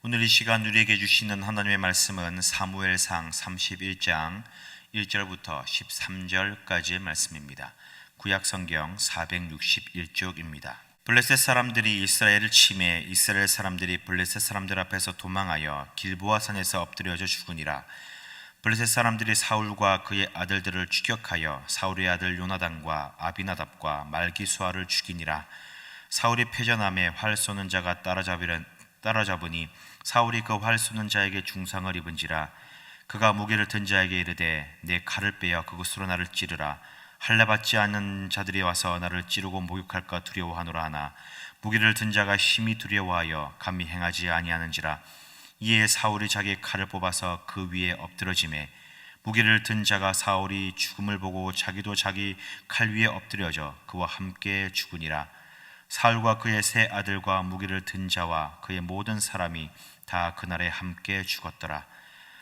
오늘 이 시간 우리에게 주시는 하나님의 말씀은 사무엘상 31장 1절부터 13절까지의 말씀입니다. 구약성경 461쪽입니다. 블레셋 사람들이 이스라엘을 침해 이스라엘 사람들이 블레셋 사람들 앞에서 도망하여 길보아 산에서 엎드려져 죽으니라. 블레셋 사람들이 사울과 그의 아들들을 추격하여 사울의 아들 요나단과 아비나답과 말기수아를 죽이니라. 사울이 패전함에 활 쏘는 자가 따라잡으니 사울이 그 활 쏘는 자에게 중상을 입은지라. 그가 무기를 든 자에게 이르되 내 칼을 빼어 그것으로 나를 찌르라. 할례 받지 않는 자들이 와서 나를 찌르고 목욕할까 두려워하노라 하나 무기를 든 자가 심히 두려워하여 감히 행하지 아니하는지라. 이에 사울이 자기 칼을 뽑아서 그 위에 엎드러지매 무기를 든 자가 사울이 죽음을 보고 자기도 자기 칼 위에 엎드려져 그와 함께 죽으니라. 사울과 그의 세 아들과 무기를 든 자와 그의 모든 사람이 다 그날에 함께 죽었더라.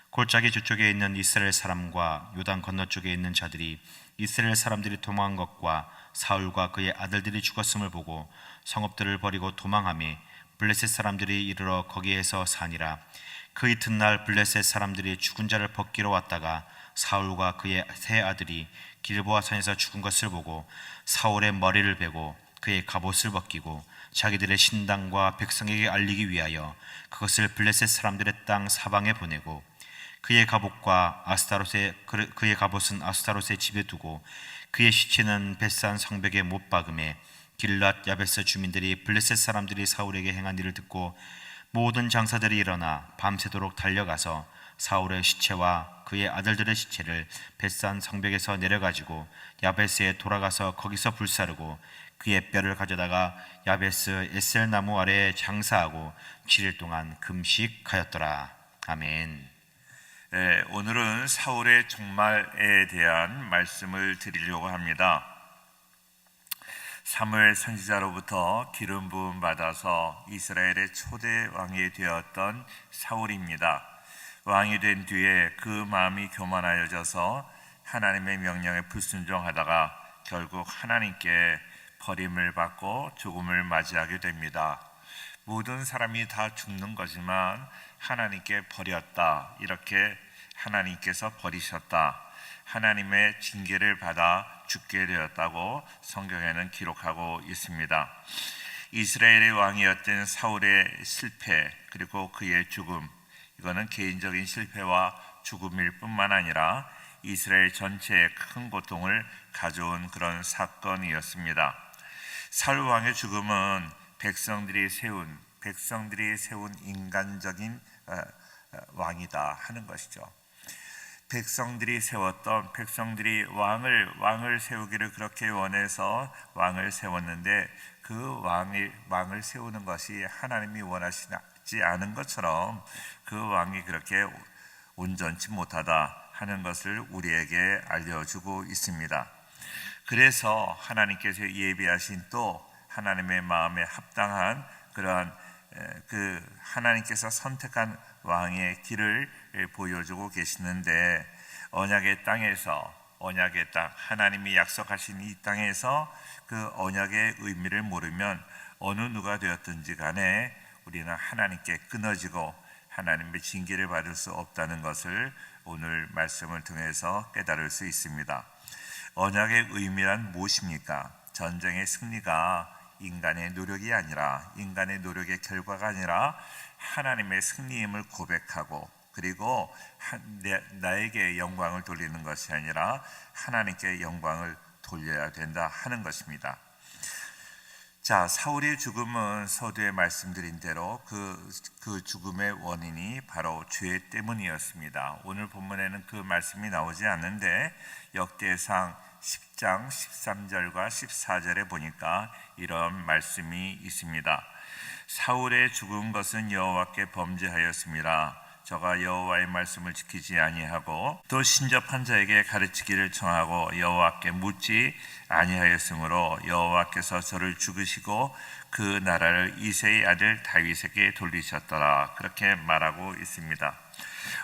골짜기 저쪽에 있는 이스라엘 사람과 요단 건너쪽에 있는 자들이 이스라엘 사람들이 도망한 것과 사울과 그의 아들들이 죽었음을 보고 성읍들을 버리고 도망하며 블레셋 사람들이 이르러 거기에서 사니라. 그 이튿날 블레셋 사람들이 죽은 자를 벗기러 왔다가 사울과 그의 세 아들이 길보아 산에서 죽은 것을 보고 사울의 머리를 베고 그의 갑옷을 벗기고 자기들의 신당과 백성에게 알리기 위하여 그것을 블레셋 사람들의 땅 사방에 보내고 그의 갑옷은 아스타롯의 집에 두고 그의 시체는 벳산 성벽에 못 박음에 길랏 야베스 주민들이 블레셋 사람들이 사울에게 행한 일을 듣고 모든 장사들이 일어나 밤새도록 달려가서 사울의 시체와 그의 아들들의 시체를 벳산 성벽에서 내려가지고 야베스에 돌아가서 거기서 불사르고 그의 뼈를 가져다가 야베스 에셀 나무 아래에 장사하고 7일 동안 금식하였더라. 아멘. 오늘은 사울의 종말에 대한 말씀을 드리려고 합니다. 사무엘 선지자로부터 기름 부음 받아서 이스라엘의 초대 왕이 되었던 사울입니다. 왕이 된 뒤에 그 마음이 교만하여져서 하나님의 명령에 불순종하다가 결국 하나님께 버림을 받고 죽음을 맞이하게 됩니다. 모든 사람이 다 죽는 거지만 하나님께 버렸다, 이렇게 하나님께서 버리셨다, 하나님의 징계를 받아 죽게 되었다고 성경에는 기록하고 있습니다. 이스라엘의 왕이었던 사울의 실패 그리고 그의 죽음, 이거는 개인적인 실패와 죽음일 뿐만 아니라 이스라엘 전체에 큰 고통을 가져온 그런 사건이었습니다. 사울 왕의 죽음은 백성들이 세운 인간적인 왕이다 하는 것이죠. 백성들이 왕을 세우기를 그렇게 원해서 왕을 세웠는데 그 왕을 세우는 것이 하나님이 원하시지 않은 것처럼 그 왕이 그렇게 온전치 못하다 하는 것을 우리에게 알려주고 있습니다. 그래서 하나님께서 예비하신 또 하나님의 마음에 합당한 그러한 그 하나님께서 선택한 왕의 길을 보여주고 계시는데, 언약의 땅, 하나님이 약속하신 이 땅에서 그 언약의 의미를 모르면 어느 누가 되었든지 간에 우리는 하나님께 끊어지고 하나님의 징계를 받을 수 없다는 것을 오늘 말씀을 통해서 깨달을 수 있습니다. 언약의 의미란 무엇입니까? 전쟁의 승리가 인간의 노력이 아니라, 인간의 노력의 결과가 아니라 하나님의 승리임을 고백하고, 그리고 나에게 영광을 돌리는 것이 아니라 하나님께 영광을 돌려야 된다 하는 것입니다. 자, 사울의 죽음은 서두에 말씀드린 대로 그 죽음의 원인이 바로 죄 때문이었습니다. 오늘 본문에는 그 말씀이 나오지 않는데 역대상 10장 13절과 14절에 보니까 이런 말씀이 있습니다. 사울의 죽은 것은 여호와께 범죄하였습니다. 저가 여호와의 말씀을 지키지 아니하고 또 신접한 자에게 가르치기를 청하고 여호와께 묻지 아니하였으므로 여호와께서 저를 죽으시고 그 나라를 이새의 아들 다윗에게 돌리셨더라, 그렇게 말하고 있습니다.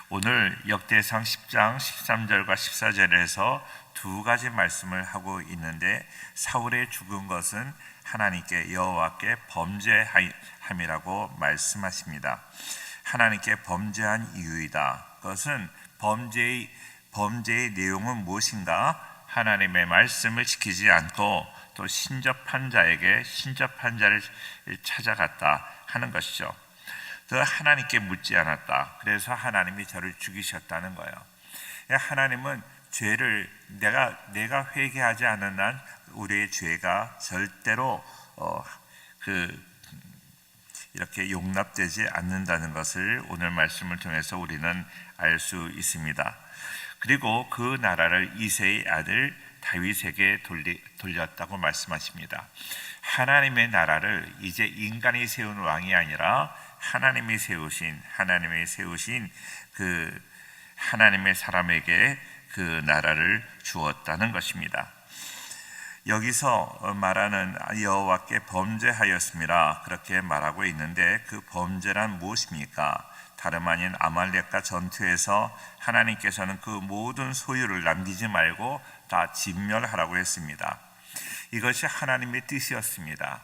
오늘 역대상 10장 13절과 14절에서 두 가지 말씀을 하고 있는데, 사울의 죽은 것은 하나님께 여호와께 범죄함이라고 말씀하십니다. 하나님께 범죄한 이유이다. 그것은 범죄의 내용은 무엇인가? 하나님의 말씀을 지키지 않고 또 신접한 자에게 신접한 자를 찾아갔다 하는 것이죠. 더 하나님께 묻지 않았다. 그래서 하나님이 저를 죽이셨다는 거예요. 하나님은 죄를 내가 회개하지 않는 한 우리의 죄가 절대로 이렇게 용납되지 않는다는 것을 오늘 말씀을 통해서 우리는 알 수 있습니다. 그리고 그 나라를 이새의 아들 다윗에게 돌렸다고 말씀하십니다. 하나님의 나라를 이제 인간이 세운 왕이 아니라 하나님이 세우신 그 하나님의 사람에게 그 나라를 주었다는 것입니다. 여기서 말하는 여호와께 범죄하였습니다. 그렇게 말하고 있는데 그 범죄란 무엇입니까? 다름 아닌 아말렉과 전투에서 하나님께서는 그 모든 소유를 남기지 말고 다 진멸하라고 했습니다. 이것이 하나님의 뜻이었습니다.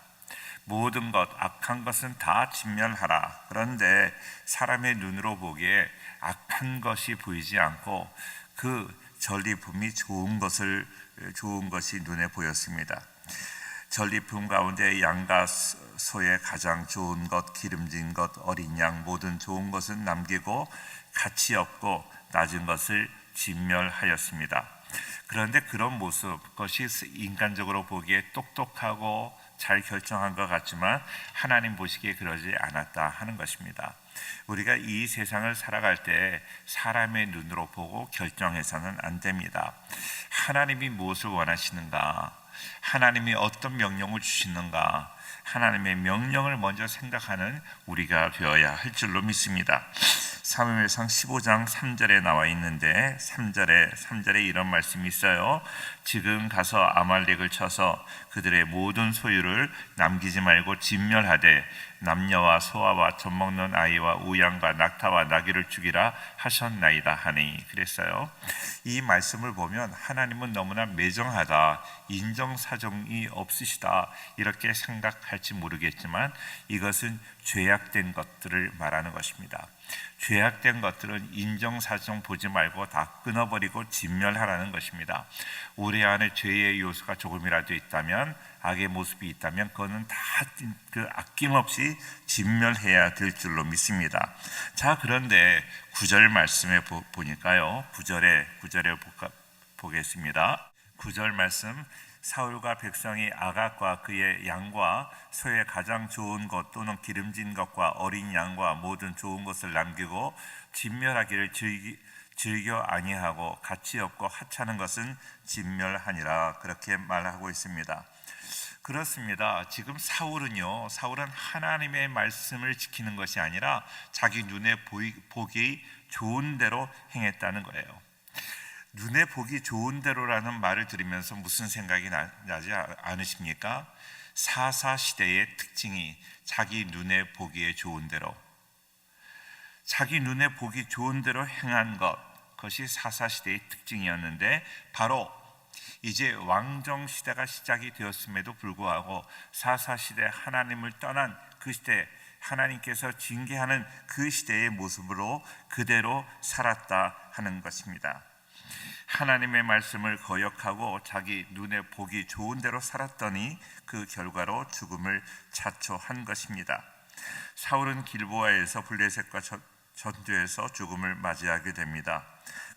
모든 것, 악한 것은 다 진멸하라. 그런데 사람의 눈으로 보기에 악한 것이 보이지 않고 그 전리품이 좋은 것이 눈에 보였습니다. 전리품 가운데 양과 소의 가장 좋은 것, 기름진 것, 어린 양 모든 좋은 것은 남기고 가치 없고 낮은 것을 진멸하였습니다. 그런데 그런 모습, 그것이 인간적으로 보기에 똑똑하고 잘 결정한 것 같지만 하나님 보시기에 그러지 않았다 하는 것입니다. 우리가 이 세상을 살아갈 때 사람의 눈으로 보고 결정해서는 안 됩니다. 하나님이 무엇을 원하시는가? 하나님이 어떤 명령을 주시는가? 하나님의 명령을 먼저 생각하는 우리가 되어야 할 줄로 믿습니다. 사무엘상 15장 3절에 나와 있는데 3절에 이런 말씀이 있어요. 지금 가서 아말렉을 쳐서 그들의 모든 소유를 남기지 말고 진멸하되 남녀와 소아와 젖먹는 아이와 우양과 낙타와 나귀를 죽이라 하셨나이다 하니 그랬어요. 이 말씀을 보면 하나님은 너무나 매정하다, 인정사정이 없으시다 이렇게 생각할지 모르겠지만 이것은 죄악된 것들을 말하는 것입니다. 죄악된 것들은 인정사정 보지 말고 다 끊어버리고 진멸하라는 것입니다. 우리 안에 죄의 요소가 조금이라도 있다면, 악의 모습이 있다면 그거는 다 아낌없이 진멸해야 될 줄로 믿습니다. 자, 그런데 9절 말씀에 보니까요. 9절에 보겠습니다. 9절 말씀, 사울과 백성이 아각과 그의 양과 소의 가장 좋은 것 또는 기름진 것과 어린 양과 모든 좋은 것을 남기고 진멸하기를 즐겨 아니하고 가치 없고 하찮은 것은 진멸하니라 그렇게 말하고 있습니다. 그렇습니다. 지금 사울은 하나님의 말씀을 지키는 것이 아니라 자기 눈에 보기 좋은 대로 행했다는 거예요. 눈에 보기 좋은 대로라는 말을 들으면서 무슨 생각이 나지 않으십니까? 사사시대의 특징이 자기 눈에 보기에 좋은 대로, 자기 눈에 보기 좋은 대로 행한 그것이 사사시대의 특징이었는데 바로 이제 왕정시대가 시작이 되었음에도 불구하고 사사시대 하나님을 떠난 그 시대, 하나님께서 징계하는 그 시대의 모습으로 그대로 살았다 하는 것입니다. 하나님의 말씀을 거역하고 자기 눈에 보기 좋은 대로 살았더니 그 결과로 죽음을 자초한 것입니다. 사울은 길보아에서 블레셋과 전투에서 죽음을 맞이하게 됩니다.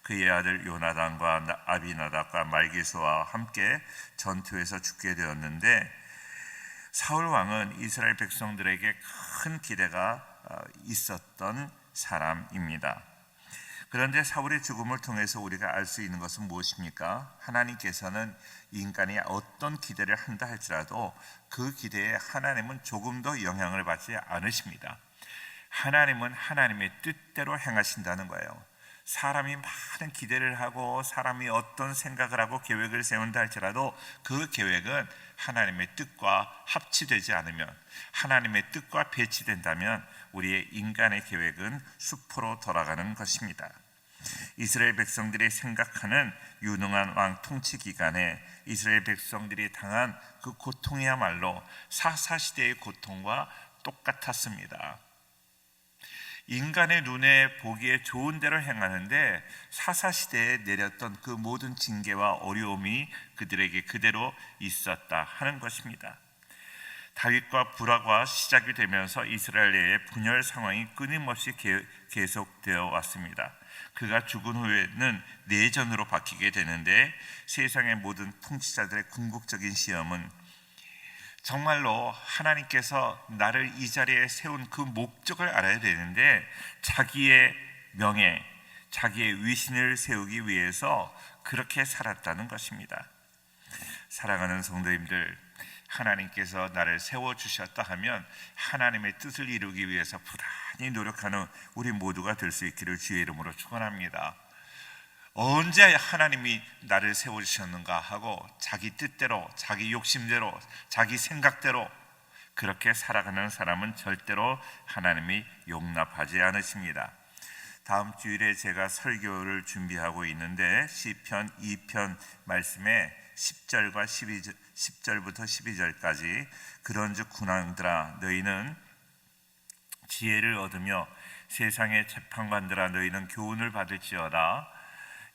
그의 아들 요나단과 아비나답과 말기수와 함께 전투에서 죽게 되었는데 사울 왕은 이스라엘 백성들에게 큰 기대가 있었던 사람입니다. 그런데 사울의 죽음을 통해서 우리가 알 수 있는 것은 무엇입니까? 하나님께서는 인간이 어떤 기대를 한다 할지라도 그 기대에 하나님은 조금도 영향을 받지 않으십니다. 하나님은 하나님의 뜻대로 행하신다는 거예요. 사람이 많은 기대를 하고 사람이 어떤 생각을 하고 계획을 세운다 할지라도 그 계획은 하나님의 뜻과 합치되지 않으면, 하나님의 뜻과 배치된다면 우리의 인간의 계획은 수포로 돌아가는 것입니다. 이스라엘 백성들이 생각하는 유능한 왕 통치 기간에 이스라엘 백성들이 당한 그 고통이야말로 사사시대의 고통과 똑같았습니다. 인간의 눈에 보기에 좋은 대로 행하는데 사사시대에 내렸던 그 모든 징계와 어려움이 그들에게 그대로 있었다 하는 것입니다. 다윗과 불화가 시작이 되면서 이스라엘의 분열 상황이 끊임없이 계속되어 왔습니다. 그가 죽은 후에는 내전으로 바뀌게 되는데 세상의 모든 통치자들의 궁극적인 시험은 정말로 하나님께서 나를 이 자리에 세운 그 목적을 알아야 되는데 자기의 명예, 자기의 위신을 세우기 위해서 그렇게 살았다는 것입니다. 사랑하는 성도님들, 하나님께서 나를 세워주셨다 하면 하나님의 뜻을 이루기 위해서 부단히 노력하는 우리 모두가 될 수 있기를 주의 이름으로 축원합니다. 언제 하나님이 나를 세워주셨는가 하고 자기 뜻대로, 자기 욕심대로, 자기 생각대로 그렇게 살아가는 사람은 절대로 하나님이 용납하지 않으십니다. 다음 주일에 제가 설교를 준비하고 있는데 시편 2편 말씀에 10절과 10절부터 12절까지 그런즉 군왕들아 너희는 지혜를 얻으며 세상의 재판관들아 너희는 교훈을 받을지어다.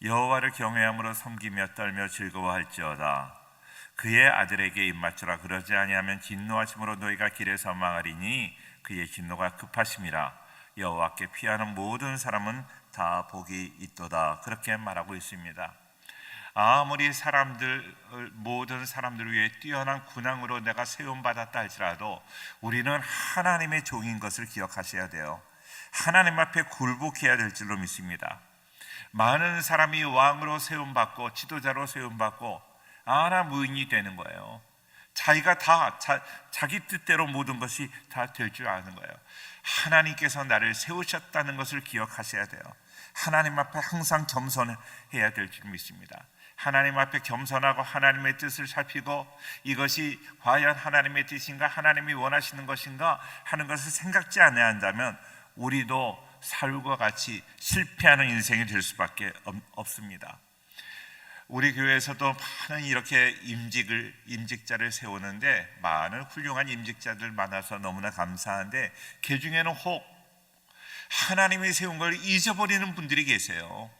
여호와를 경외함으로 섬기며 떨며 즐거워할지어다. 그의 아들에게 입맞추라. 그러지 아니하면 진노하심으로 너희가 길에서 망하리니 그의 진노가 급하심이라. 여호와께 피하는 모든 사람은 다 복이 있도다. 그렇게 말하고 있습니다. 아무리 모든 사람들 위해 뛰어난 군왕으로 내가 세움받았다 할지라도 우리는 하나님의 종인 것을 기억하셔야 돼요. 하나님 앞에 굴복해야 될 줄로 믿습니다. 많은 사람이 왕으로 세움받고 지도자로 세움받고 무인이 되는 거예요. 자기가 다 자기 뜻대로 모든 것이 다 될 줄 아는 거예요. 하나님께서 나를 세우셨다는 것을 기억하셔야 돼요. 하나님 앞에 항상 겸손해야 될 줄 믿습니다. 하나님 앞에 겸손하고 하나님의 뜻을 살피고 이것이 과연 하나님의 뜻인가, 하나님이 원하시는 것인가 하는 것을 생각지 않아야 한다면 우리도 사울과 같이 실패하는 인생이 될 수밖에 없습니다. 우리 교회에서도 많은 이렇게 임직자를 세우는데 많은 훌륭한 임직자들 많아서 너무나 감사한데 그 중에는 혹 하나님이 세운 걸 잊어버리는 분들이 계세요.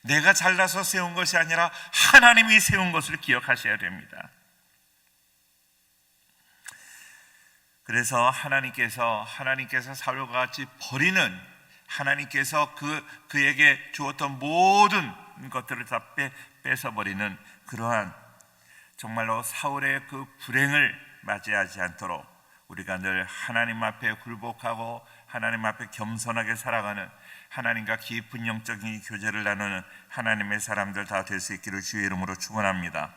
내가 잘나서 세운 것이 아니라 하나님이 세운 것을 기억하셔야 됩니다. 그래서 하나님께서 사울과 같이 버리는, 하나님께서 그에게 주었던 모든 것들을 다 뺏어버리는 그러한 정말로 사울의 그 불행을 맞이하지 않도록 우리가 늘 하나님 앞에 굴복하고 하나님 앞에 겸손하게 살아가는, 하나님과 깊은 영적인 교제를 나누는 하나님의 사람들 다 될 수 있기를 주의 이름으로 축원합니다.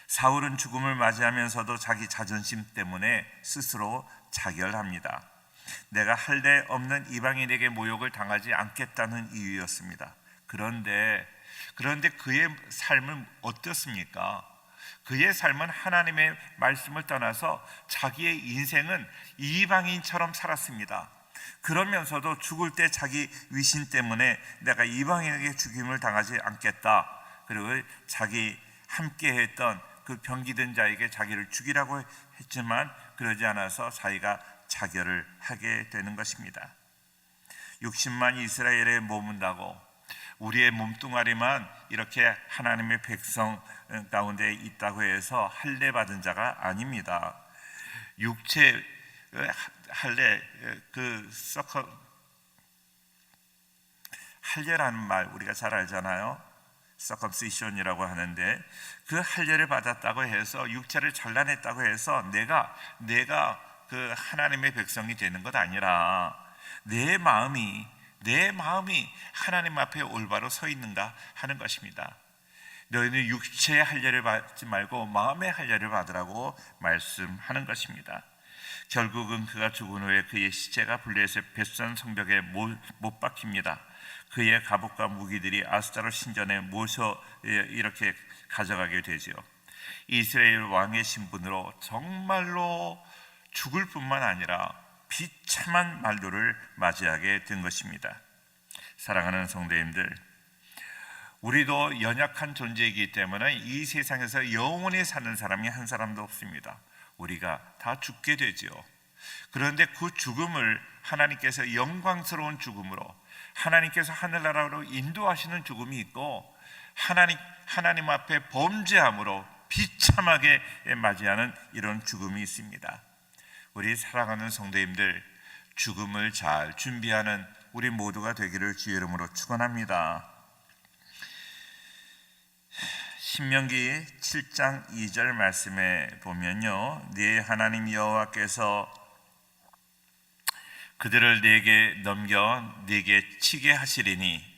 사울은 죽음을 맞이하면서도 자기 자존심 때문에 스스로 자결합니다. 내가 할례 없는 이방인에게 모욕을 당하지 않겠다는 이유였습니다. 그런데 그의 삶은 어떻습니까? 그의 삶은 하나님의 말씀을 떠나서 자기의 인생은 이방인처럼 살았습니다. 그러면서도 죽을 때 자기 위신 때문에 내가 이방인에게 죽임을 당하지 않겠다, 그리고 자기 함께 했던 그 병기든 자에게 자기를 죽이라고 했지만 그러지 않아서 자기가 자결을 하게 되는 것입니다. 60만 이스라엘에 머문다고 우리의 몸뚱아리만 이렇게 하나님의 백성 가운데 있다고 해서 할례 받은 자가 아닙니다. 육체 할례, 할례라는 말 우리가 잘 알잖아요. circumcision이라고 하는데 그 할례를 받았다고 해서 육체를 잘라냈다고 해서 내가 그 하나님의 백성이 되는 것 아니라 내 마음이 하나님 앞에 올바로 서 있는가 하는 것입니다. 너희는 육체의 할례를 받지 말고 마음의 할례를 받으라고 말씀하는 것입니다. 결국은 그가 죽은 후에 그의 시체가 블레셋 벳산 성벽에 못 박힙니다. 그의 갑옷과 무기들이 아스타롯 신전에 모셔 이렇게 가져가게 되지요. 이스라엘 왕의 신분으로 정말로 죽을 뿐만 아니라 비참한 말도를 맞이하게 된 것입니다. 사랑하는 성도님들, 우리도 연약한 존재이기 때문에 이 세상에서 영원히 사는 사람이 한 사람도 없습니다. 우리가 다 죽게 되지요. 그런데 그 죽음을 하나님께서 영광스러운 죽음으로, 하나님께서 하늘나라로 인도하시는 죽음이 있고, 하나님 앞에 범죄함으로 비참하게 맞이하는 이런 죽음이 있습니다. 우리 사랑하는 성도님들, 죽음을 잘 준비하는 우리 모두가 되기를 주의 이름으로 축원합니다. 신명기 7장 2절 말씀에 보면요, 네 하나님 여호와께서 그들을 네게 넘겨 네게 치게 하시리니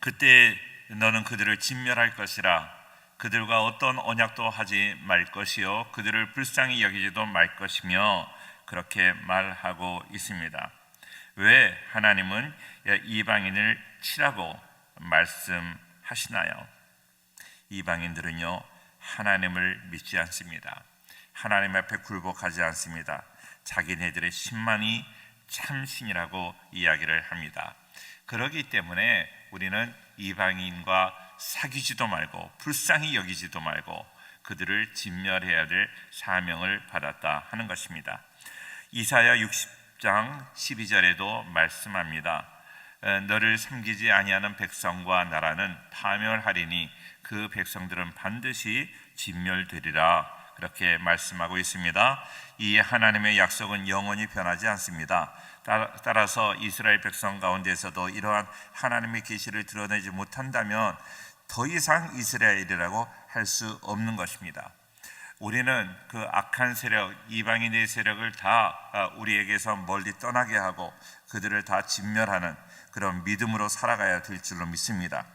그때 너는 그들을 진멸할 것이라. 그들과 어떤 언약도 하지 말 것이요 그들을 불쌍히 여기지도 말 것이며 그렇게 말하고 있습니다. 왜 하나님은 이방인을 치라고 말씀하시나요? 이방인들은요, 하나님을 믿지 않습니다. 하나님 앞에 굴복하지 않습니다. 자기네들의 신만이 참신이라고 이야기를 합니다. 그렇기 때문에 우리는 이방인과 사귀지도 말고 불쌍히 여기지도 말고 그들을 진멸해야 될 사명을 받았다 하는 것입니다. 이사야 60장 12절에도 말씀합니다. 너를 섬기지 아니하는 백성과 나라는 파멸하리니 그 백성들은 반드시 진멸되리라. 그렇게 말씀하고 있습니다. 이 하나님의 약속은 영원히 변하지 않습니다. 따라서 이스라엘 백성 가운데서도 이러한 하나님의 계시를 드러내지 못한다면 더 이상 이스라엘이라고 할 수 없는 것입니다. 우리는 그 악한 세력, 이방인의 세력을 다 우리에게서 멀리 떠나게 하고 그들을 다 진멸하는 그런 믿음으로 살아가야 될 줄로 믿습니다.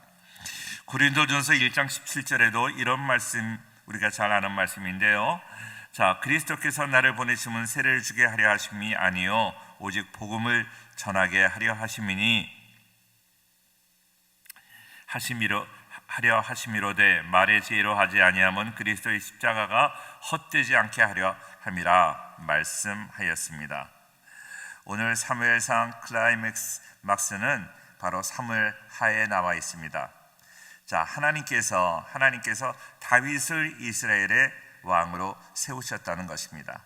고린도전서 1장 17절에도 이런 말씀, 우리가 잘 아는 말씀인데요. 자, 그리스도께서 나를 보내심은 세례를 주게 하려 하심이 아니요 오직 복음을 전하게 하려 하심이로되 말의 지혜로 하지 아니함은 그리스도의 십자가가 헛되지 않게 하려 함이라 말씀하였습니다. 오늘 사무엘상 클라이맥스는 바로 사무엘 하에 나와 있습니다. 자, 하나님께서 다윗을 이스라엘의 왕으로 세우셨다는 것입니다.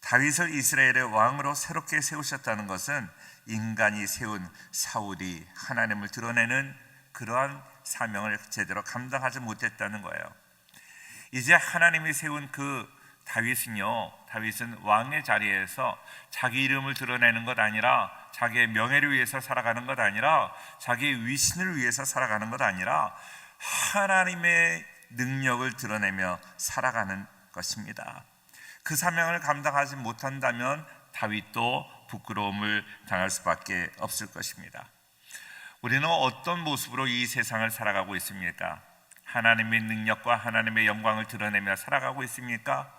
다윗을 이스라엘의 왕으로 새롭게 세우셨다는 것은 인간이 세운 사울이 하나님을 드러내는 그러한 사명을 제대로 감당하지 못했다는 거예요. 이제 하나님이 세운 그 다윗은 왕의 자리에서 자기 이름을 드러내는 것 아니라, 자기의 명예를 위해서 살아가는 것 아니라, 자기의 위신을 위해서 살아가는 것 아니라 하나님의 능력을 드러내며 살아가는 것입니다. 그 사명을 감당하지 못한다면 다윗도 부끄러움을 당할 수밖에 없을 것입니다. 우리는 어떤 모습으로 이 세상을 살아가고 있습니까? 하나님의 능력과 하나님의 영광을 드러내며 살아가고 있습니까?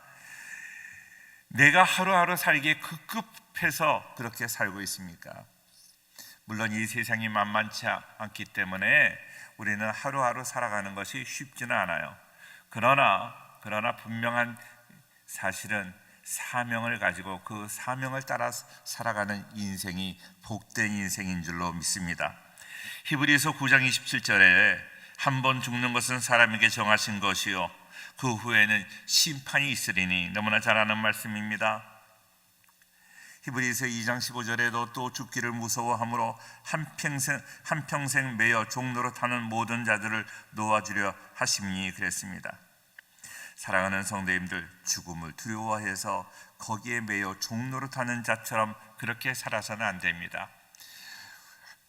내가 하루하루 살기에 급급해서 그렇게 살고 있습니까? 물론 이 세상이 만만치 않기 때문에 우리는 하루하루 살아가는 것이 쉽지는 않아요. 그러나 분명한 사실은 사명을 가지고 그 사명을 따라 살아가는 인생이 복된 인생인 줄로 믿습니다. 히브리서 9장 27절에 한 번 죽는 것은 사람에게 정하신 것이요 그 후에는 심판이 있으리니, 너무나 잘 아는 말씀입니다. 히브리서 2장 15절에도 또 죽기를 무서워함으로 한평생 매여 종로로 타는 모든 자들을 놓아주려 하심니 그랬습니다. 사랑하는 성도님들, 죽음을 두려워해서 거기에 매여 종로로 타는 자처럼 그렇게 살아서는 안 됩니다.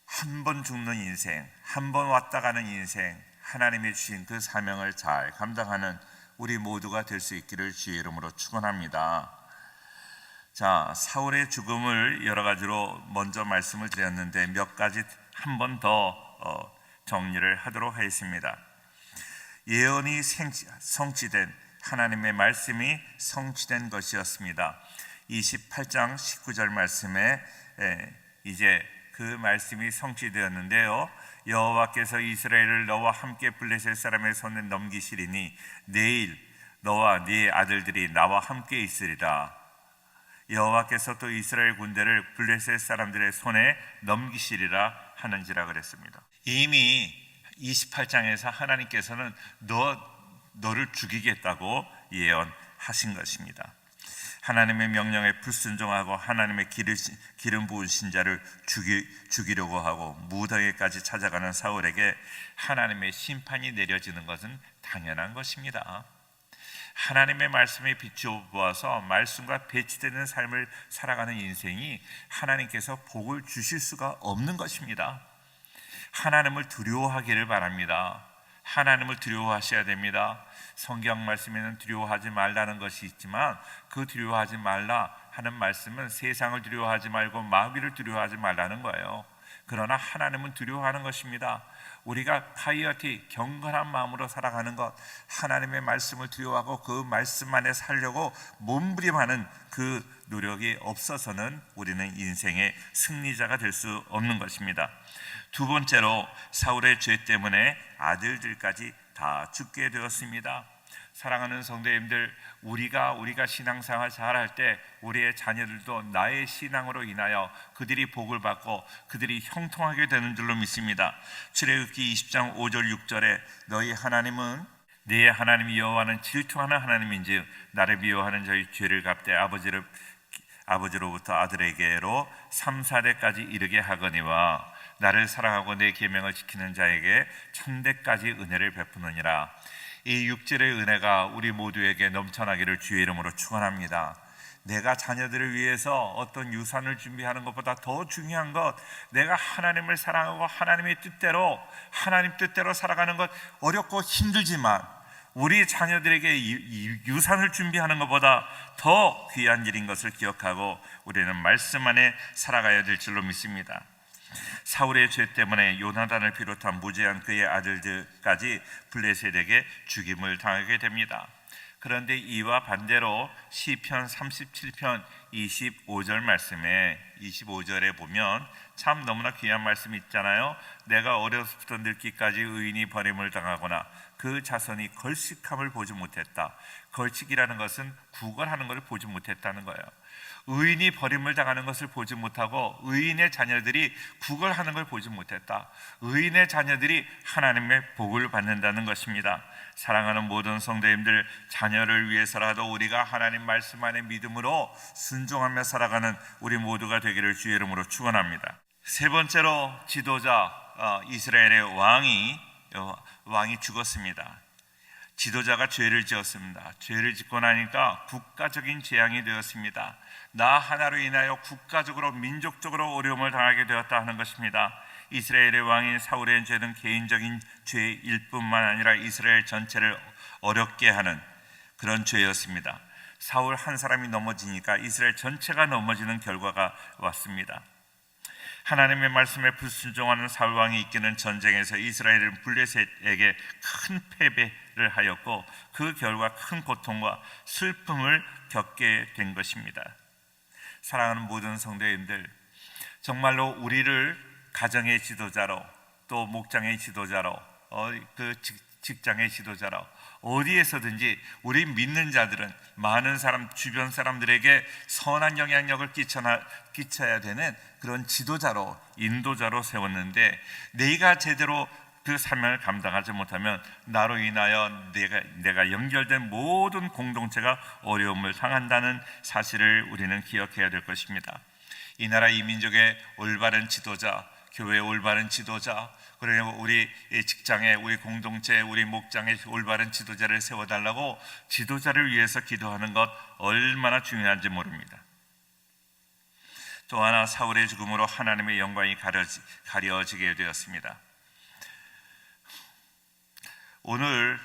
한 번 죽는 인생, 한 번 왔다 가는 인생, 하나님이 주신 그 사명을 잘 감당하는 우리 모두가 될 수 있기를 주의 이름으로 축원합니다. 자, 사울의 죽음을 여러 가지로 먼저 말씀을 드렸는데 몇 가지 한 번 더 정리를 하도록 하겠습니다. 예언이 성취된, 하나님의 말씀이 성취된 것이었습니다. 28장 19절 말씀에 이제 그 말씀이 성취되었는데요. 여호와께서 이스라엘을 너와 함께 블레셋 사람의 손에 넘기시리니 내일 너와 네 아들들이 나와 함께 있으리라. 여호와께서 또 이스라엘 군대를 블레셋 사람들의 손에 넘기시리라 하는지라 그랬습니다. 이미 28장에서 하나님께서는 너를 죽이겠다고 하신 것입니다. 하나님의 명령에 불순종하고 하나님의 기름 부은 신자를 죽이려고 하고 무덤에까지 찾아가는 사울에게 하나님의 심판이 내려지는 것은 당연한 것입니다. 하나님의 말씀에 비추어 보아서 말씀과 배치되는 삶을 살아가는 인생이 하나님께서 복을 주실 수가 없는 것입니다. 하나님을 두려워하기를 바랍니다. 하나님을 두려워하셔야 됩니다. 성경 말씀에는 두려워하지 말라는 것이 있지만 그 두려워하지 말라 하는 말씀은 세상을 두려워하지 말고 마귀를 두려워하지 말라는 거예요. 그러나 하나님은 두려워하는 것입니다. 우리가 파이어티 경건한 마음으로 살아가는 것, 하나님의 말씀을 두려워하고 그 말씀 안에 살려고 몸부림하는 그 노력이 없어서는 우리는 인생의 승리자가 될 수 없는 것입니다. 두 번째로 사울의 죄 때문에 아들들까지 다 죽게 되었습니다. 사랑하는 성도님들, 우리가 신앙생활 잘할 때 우리의 자녀들도 나의 신앙으로 인하여 그들이 복을 받고 그들이 형통하게 되는 줄로 믿습니다. 출애굽기 20장 5절 6절에 너희 하나님은 네 하나님 여호와는 질투하는 하나님인지 나를 미워하는 저희 죄를 갚되 아버지로부터 아들에게로 3, 4대까지 이르게 하거니와 나를 사랑하고 내 계명을 지키는 자에게 1000대까지 은혜를 베푸느니라. 이 6절의 은혜가 우리 모두에게 넘쳐나기를 주의 이름으로 축원합니다. 내가 자녀들을 위해서 어떤 유산을 준비하는 것보다 더 중요한 것, 내가 하나님을 사랑하고 하나님의 뜻대로 하나님 뜻대로 살아가는 것 어렵고 힘들지만 우리 자녀들에게 유산을 준비하는 것보다 더 귀한 일인 것을 기억하고 우리는 말씀 안에 살아가야 될 줄로 믿습니다. 사울의 죄 때문에 요나단을 비롯한 무죄한 그의 아들들까지 블레셋에게 죽임을 당하게 됩니다. 그런데 이와 반대로 시편 37편 25절 말씀에 25절에 보면 참 너무나 귀한 말씀이 있잖아요. 내가 어려서부터 늙기까지 의인이 버림을 당하거나 그 자손이 걸식함을 보지 못했다. 걸식이라는 것은 구걸하는 것을 보지 못했다는 거예요. 의인이 버림을 당하는 것을 보지 못하고 의인의 자녀들이 구걸하는 걸 보지 못했다. 의인의 자녀들이 하나님의 복을 받는다는 것입니다. 사랑하는 모든 성도님들, 자녀를 위해서라도 우리가 하나님 말씀 안에 믿음으로 순종하며 살아가는 우리 모두가 되기를 주의 이름으로 축원합니다. 세 번째로 지도자 이스라엘의 왕이 죽었습니다. 지도자가 죄를 지었습니다. 죄를 짓고 나니까 국가적인 재앙이 되었습니다. 나 하나로 인하여 국가적으로 민족적으로 어려움을 당하게 되었다 하는 것입니다. 이스라엘의 왕인 사울의 죄는 개인적인 죄일 뿐만 아니라 이스라엘 전체를 어렵게 하는 그런 죄였습니다. 사울 한 사람이 넘어지니까 이스라엘 전체가 넘어지는 결과가 왔습니다. 하나님의 말씀에 불순종하는 사울 왕이 이끄는 전쟁에서 이스라엘은 블레셋에게 큰 패배를 하였고 그 결과 큰 고통과 슬픔을 겪게 된 것입니다. 사랑하는 모든 성도님들, 정말로 우리를 가정의 지도자로 또 목장의 지도자로 그 직장의 지도자로 어디에서든지 우리 믿는 자들은 많은 사람 주변 사람들에게 선한 영향력을 끼쳐야 되는 그런 지도자로 인도자로 세웠는데 내가 제대로 그 사명을 감당하지 못하면 나로 인하여 내가 연결된 모든 공동체가 어려움을 당한다는 사실을 우리는 기억해야 될 것입니다. 이 나라 이 민족의 올바른 지도자, 교회의 올바른 지도자, 그리고 우리 직장에 우리 공동체 우리 목장에 올바른 지도자를 세워달라고 지도자를 위해서 기도하는 것 얼마나 중요한지 모릅니다. 또 하나, 사울의 죽음으로 하나님의 영광이 가려지게 되었습니다. 오늘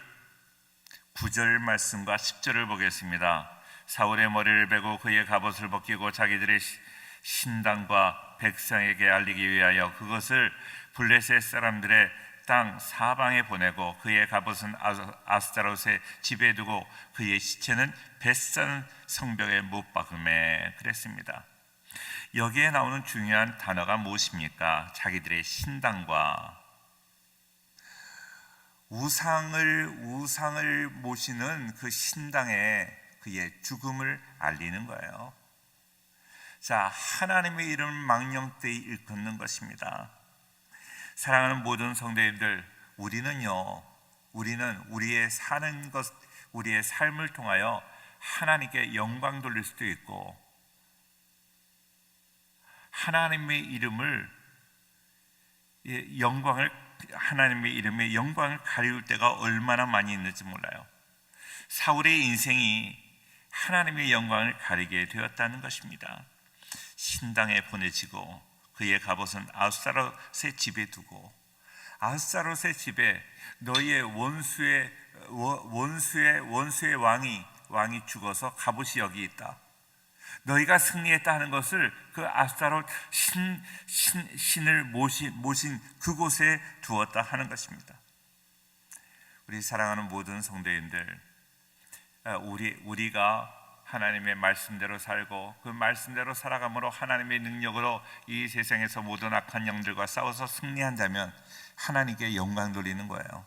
9절 말씀과 10절을 보겠습니다. 사울의 머리를 베고 그의 갑옷을 벗기고 자기들의 신당과 백성에게 알리기 위하여 그것을 블레셋 사람들의 땅 사방에 보내고 그의 갑옷은 아스타롯의 집에 두고 그의 시체는 벳산 성벽에 못 박음에 그랬습니다. 여기에 나오는 중요한 단어가 무엇입니까? 자기들의 신당과 우상을 모시는 그 신당에 그의 죽음을 알리는 거예요. 자, 하나님의 이름을 망령되이 일컫는 것입니다. 사랑하는 모든 성도님들, 우리는 우리의 삶을 통하여 하나님께 영광 돌릴 수도 있고, 하나님의 이름을 하나님의 이름에 영광을 가리울 때가 얼마나 많이 있는지 몰라요. 사울의 인생이 하나님의 영광을 가리게 되었다는 것입니다. 신당에 보내지고 그의 갑옷은 아수사롯의 집에 두고, 아수사롯의 집에 너희의 원수의 왕이 죽어서 갑옷이 여기 있다, 너희가 승리했다 하는 것을 그 아수타롯 신을 모신 그곳에 두었다 하는 것입니다. 우리 사랑하는 모든 성도님들, 우리가 하나님의 말씀대로 살고 그 말씀대로 살아감으로 하나님의 능력으로 이 세상에서 모든 악한 영들과 싸워서 승리한다면 하나님께 영광 돌리는 거예요.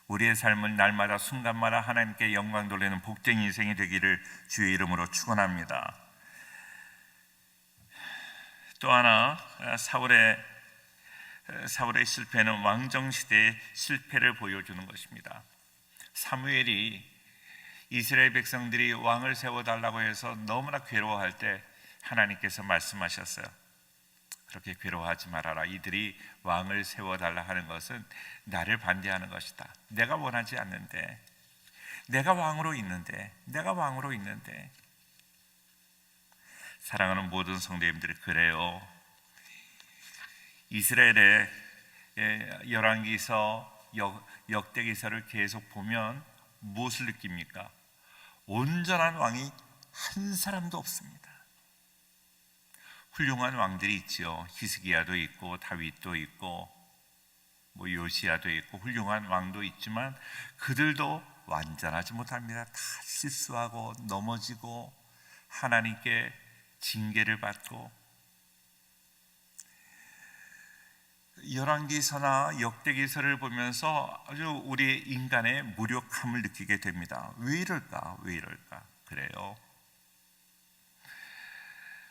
우리의 삶을 날마다 순간마다 하나님께 영광 돌리는 복된 인생이 되기를 주의 이름으로 축원합니다. 또 하나, 사울의 실패는 왕정시대의 실패를 보여주는 것입니다. 사무엘이 이스라엘 백성들이 왕을 세워달라고 해서 너무나 괴로워할 때 하나님께서 말씀하셨어요. 그렇게 괴로워하지 말아라. 이들이 왕을 세워달라 하는 것은 나를 반대하는 것이다. 내가 원하지 않는데, 내가 왕으로 있는데. 사랑하는 모든 성도님들이 그래요. 이스라엘의 열왕기서, 역대기서를 계속 보면 무엇을 느낍니까? 온전한 왕이 한 사람도 없습니다. 훌륭한 왕들이 있지요. 히스기야도 있고 다윗도 있고 요시야도 있고 훌륭한 왕도 있지만 그들도 완전하지 못합니다. 다 실수하고 넘어지고 하나님께 징계를 받고. 열왕기서나 역대기서를 보면서 아주 우리 인간의 무력함을 느끼게 됩니다. 왜 이럴까? 그래요.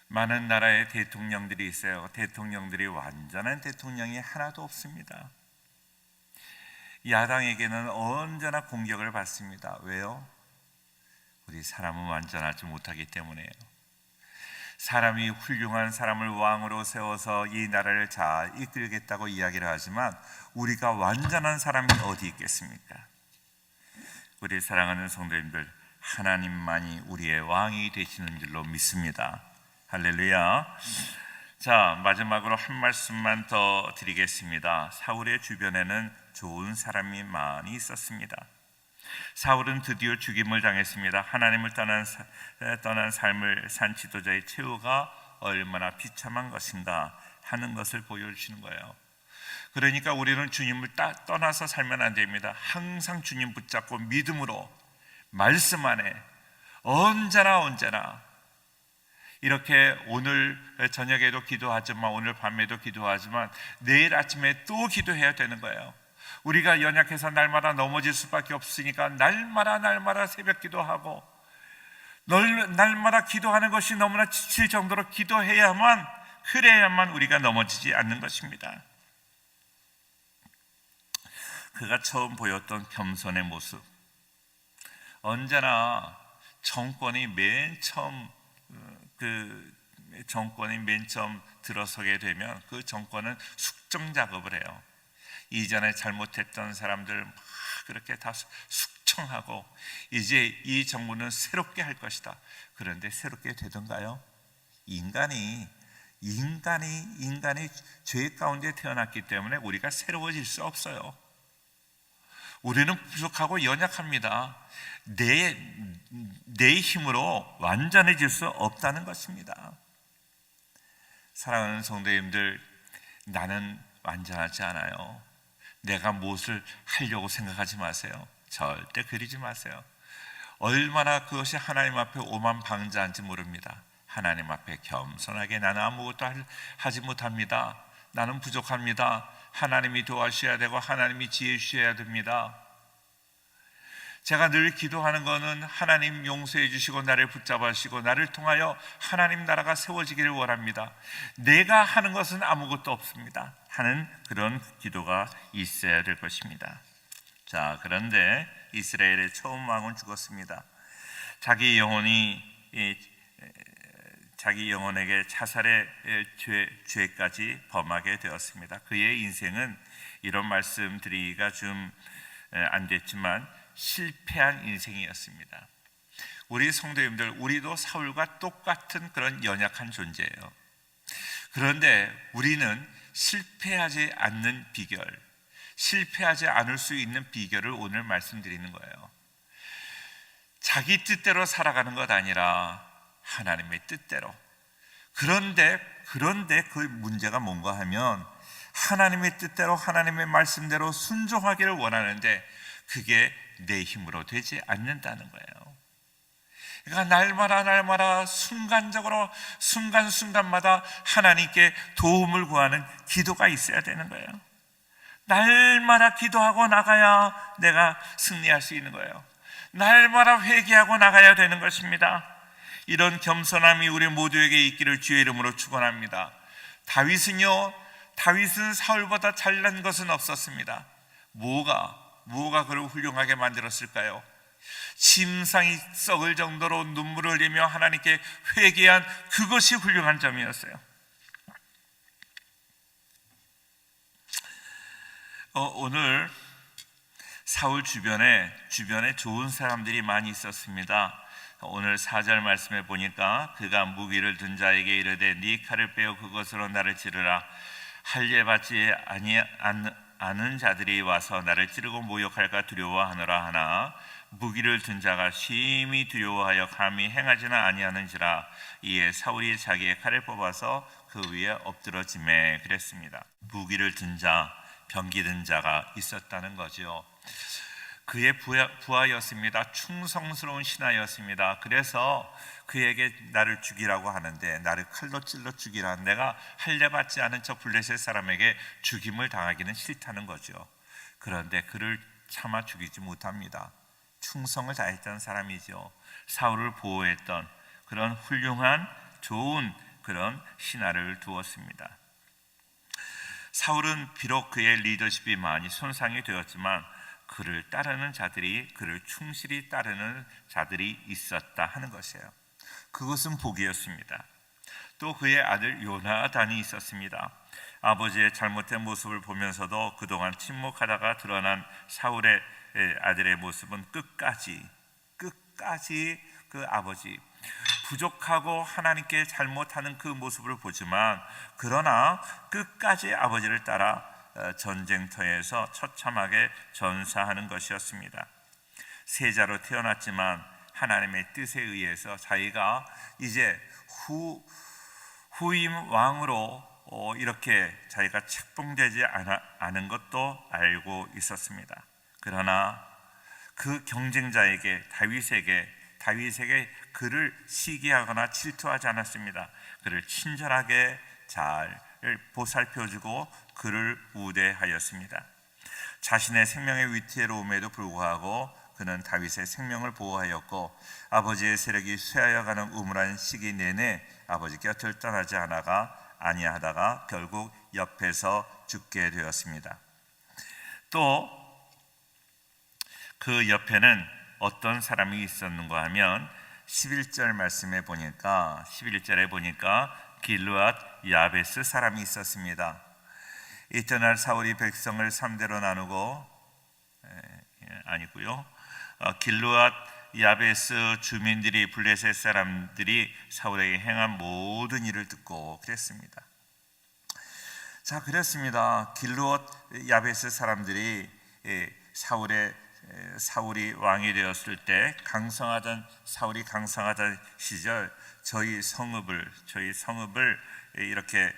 많은 나라의 대통령들이 있어요. 대통령들이 완전한 대통령이 하나도 없습니다. 야당에게는 언제나 공격을 받습니다. 왜요? 우리 사람은 완전하지 못하기 때문에요. 사람이 훌륭한 사람을 왕으로 세워서 이 나라를 잘 이끌겠다고 이야기를 하지만 우리가 완전한 사람이 어디 있겠습니까? 우리 사랑하는 성도님들, 하나님만이 우리의 왕이 되시는 줄로 믿습니다. 할렐루야. 자, 마지막으로 한 말씀만 더 드리겠습니다. 사울의 주변에는 좋은 사람이 많이 있었습니다. 사울은 드디어 죽임을 당했습니다. 하나님을 떠난 삶을 산 지도자의 최후가 얼마나 비참한 것인가 하는 것을 보여주시는 거예요. 그러니까 우리는 주님을 떠나서 살면 안 됩니다. 항상 주님 붙잡고 믿음으로 말씀 안에 언제나 이렇게 오늘 저녁에도 기도하지만 오늘 밤에도 기도하지만 내일 아침에 또 기도해야 되는 거예요. 우리가 연약해서 날마다 넘어질 수밖에 없으니까 날마다 새벽 기도하고 날마다 기도하는 것이 너무나 지칠 정도로 그래야만 우리가 넘어지지 않는 것입니다. 그가 처음 보였던 겸손의 모습, 언제나 정권이 맨 처음 들어서게 되면 그 정권은 숙정 작업을 해요. 이전에 잘못했던 사람들 막 그렇게 다 숙청하고 이제 이 정부는 새롭게 할 것이다. 그런데 새롭게 되던가요? 인간이 죄 가운데 태어났기 때문에 우리가 새로워질 수 없어요. 우리는 부족하고 연약합니다. 내 힘으로 완전해질 수 없다는 것입니다. 사랑하는 성도님들, 나는 완전하지 않아요. 내가 무엇을 하려고 생각하지 마세요. 절대 그리지 마세요. 얼마나 그것이 하나님 앞에 오만방자한지 모릅니다. 하나님 앞에 겸손하게 나는 아무것도 하지 못합니다. 나는 부족합니다. 하나님이 도와주셔야 되고 하나님이 지혜 주셔야 됩니다. 제가 늘 기도하는 것은 하나님 용서해 주시고 나를 붙잡아 주시고 나를 통하여 하나님 나라가 세워지기를 원합니다. 내가 하는 것은 아무것도 없습니다 하는 그런 기도가 있어야 될 것입니다. 자, 그런데 이스라엘의 처음 왕은 죽었습니다. 자기 영혼에게 자살의 죄까지 범하게 되었습니다. 그의 인생은 이런 말씀드리기가 좀 안 됐지만 실패한 인생이었습니다. 우리 성도님들, 우리도 사울과 똑같은 그런 연약한 존재예요. 그런데 우리는 실패하지 않는 비결, 실패하지 않을 수 있는 비결을 오늘 말씀드리는 거예요. 자기 뜻대로 살아가는 것 아니라 하나님의 뜻대로. 그런데 그 문제가 뭔가 하면 하나님의 뜻대로 하나님의 말씀대로 순종하기를 원하는데 그게 내 힘으로 되지 않는다는 거예요. 그러니까 날마다 순간적으로 순간순간마다 하나님께 도움을 구하는 기도가 있어야 되는 거예요. 날마다 기도하고 나가야 내가 승리할 수 있는 거예요. 날마다 회개하고 나가야 되는 것입니다. 이런 겸손함이 우리 모두에게 있기를 주의 이름으로 축원합니다. 다윗은 사울보다 잘난 것은 없었습니다. 뭐가 그를 훌륭하게 만들었을까요? 심상이 썩을 정도로 눈물을 흘리며 하나님께 회개한 그것이 훌륭한 점이었어요. 오늘 사울 주변에 좋은 사람들이 많이 있었습니다. 오늘 4절 말씀에 보니까 그가 무기를 든 자에게 이르되 네 칼을 빼어 그것으로 나를 찌르라. 할례받지 않은 자들이 와서 나를 찌르고 모욕할까 두려워하노라 하나 무기를 든 자가 심히 두려워하여 감히 행하지는 아니하는지라. 이에 사울이 자기의 칼을 뽑아서 그 위에 엎드러지매 그랬습니다. 무기를 든 자, 병기 든 자가 있었다는 거죠. 그의 부하였습니다. 충성스러운 신하였습니다. 그래서 그에게 나를 죽이라고 하는데, 나를 칼로 찔러 죽이라, 내가 할례받지 않은 저 블레셋 사람에게 죽임을 당하기는 싫다는 거죠. 그런데 그를 차마 죽이지 못합니다. 충성을 다했던 사람이죠. 사울을 보호했던 그런 훌륭한 좋은 그런 신하를 두었습니다. 사울은 비록 그의 리더십이 많이 손상이 되었지만 그를 따르는 자들이, 그를 충실히 따르는 자들이 있었다 하는 것이에요. 그것은 복이었습니다. 또 그의 아들 요나단이 있었습니다. 아버지의 잘못된 모습을 보면서도 그동안 침묵하다가 드러난 사울의 아들의 모습은 끝까지 그 아버지 부족하고 하나님께 잘못하는 그 모습을 보지만, 그러나 끝까지 아버지를 따라 전쟁터에서 처참하게 전사하는 것이었습니다. 세자로 태어났지만 하나님의 뜻에 의해서 자기가 이제 후임 왕으로 이렇게 자기가 책봉되지 않은 것도 알고 있었습니다. 그러나 그 경쟁자에게 다윗에게 그를 시기하거나 질투하지 않았습니다. 그를 친절하게 잘 보살펴주고 그를 우대하였습니다. 자신의 생명의 위태로움에도 불구하고 그는 다윗의 생명을 보호하였고, 아버지의 세력이 쇠하여가는 우물한 시기 내내 아버지 곁을 떠나지 아니하다가 결국 옆에서 죽게 되었습니다. 또 그 옆에는 어떤 사람이 있었는가 하면 11절 말씀에 보니까, 11절에 보니까 길르앗 야베스 사람이 있었습니다. 이튿날 사울이 백성을 3대로 나누고 길르앗 야베스 주민들이, 블레셋 사람들이 사울에게 행한 모든 일을 듣고 그랬습니다. 자, 그랬습니다. 길르앗 야베스 사람들이 사울이 왕이 되었을 때 사울이 강성하던 시절 저희 성읍을 이렇게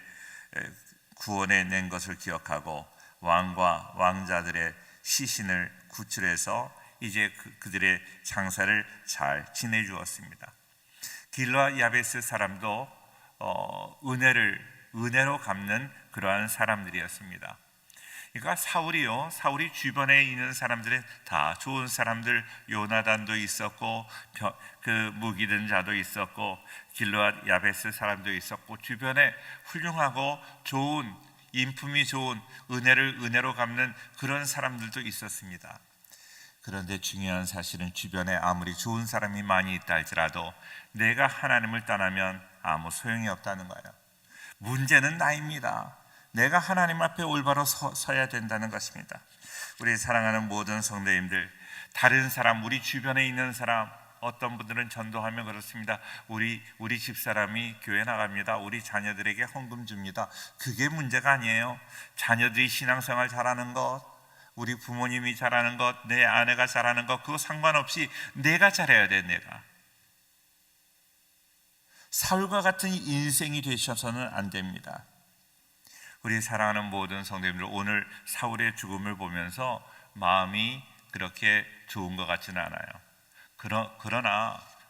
구원해 낸 것을 기억하고 왕과 왕자들의 시신을 구출해서 이제 그들의 장사를 잘 지내주었습니다. 길르앗 야베스 사람도 은혜로 갚는 그러한 사람들이었습니다. 그러니까 사울이 주변에 있는 사람들은 다 좋은 사람들, 요나단도 있었고 그 무기든 자도 있었고 길르앗 야베스 사람도 있었고, 주변에 훌륭하고 좋은, 인품이 좋은, 은혜로 갚는 그런 사람들도 있었습니다. 그런데 중요한 사실은 주변에 아무리 좋은 사람이 많이 있다 할지라도 내가 하나님을 떠나면 아무 소용이 없다는 거예요. 문제는 나입니다. 내가 하나님 앞에 올바로 서야 된다는 것입니다. 우리 사랑하는 모든 성도님들, 다른 사람, 우리 주변에 있는 사람, 어떤 분들은 전도하면 그렇습니다. 우리 집사람이 교회 나갑니다. 우리 자녀들에게 헌금 줍니다. 그게 문제가 아니에요. 자녀들이 신앙생활 잘하는 것, 우리 부모님이 잘하는 것, 내 아내가 잘하는 것, 그거 상관없이 내가 잘해야 돼. 내가 사울과 같은 인생이 되셔서는 안 됩니다. 우리 사랑하는 모든 성도님들, 오늘 사울의 죽음을 보면서 마음이 그렇게 좋은 것 같지는 않아요.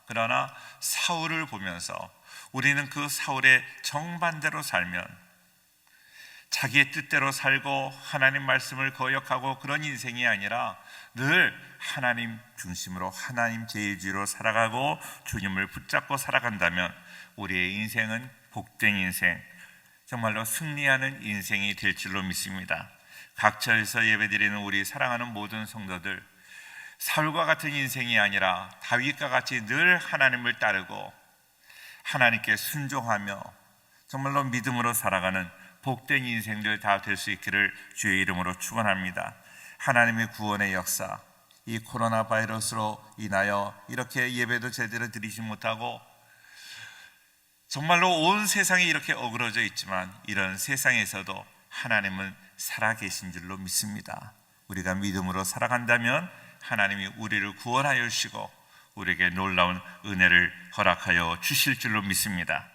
그러나 사울을 보면서 우리는 그 사울의 정반대로 살면, 자기의 뜻대로 살고 하나님 말씀을 거역하고 그런 인생이 아니라 늘 하나님 중심으로, 하나님 제일주의로 살아가고 주님을 붙잡고 살아간다면 우리의 인생은 복된 인생, 정말로 승리하는 인생이 될 줄로 믿습니다. 각처에서 예배드리는 우리 사랑하는 모든 성도들, 사울과 같은 인생이 아니라 다윗과 같이 늘 하나님을 따르고 하나님께 순종하며 정말로 믿음으로 살아가는 복된 인생들 다 될 수 있기를 주의 이름으로 축원합니다. 하나님의 구원의 역사, 이 코로나 바이러스로 인하여 이렇게 예배도 제대로 드리지 못하고 정말로 온 세상이 이렇게 어그러져 있지만, 이런 세상에서도 하나님은 살아계신 줄로 믿습니다. 우리가 믿음으로 살아간다면 하나님이 우리를 구원하여 주시고 우리에게 놀라운 은혜를 허락하여 주실 줄로 믿습니다.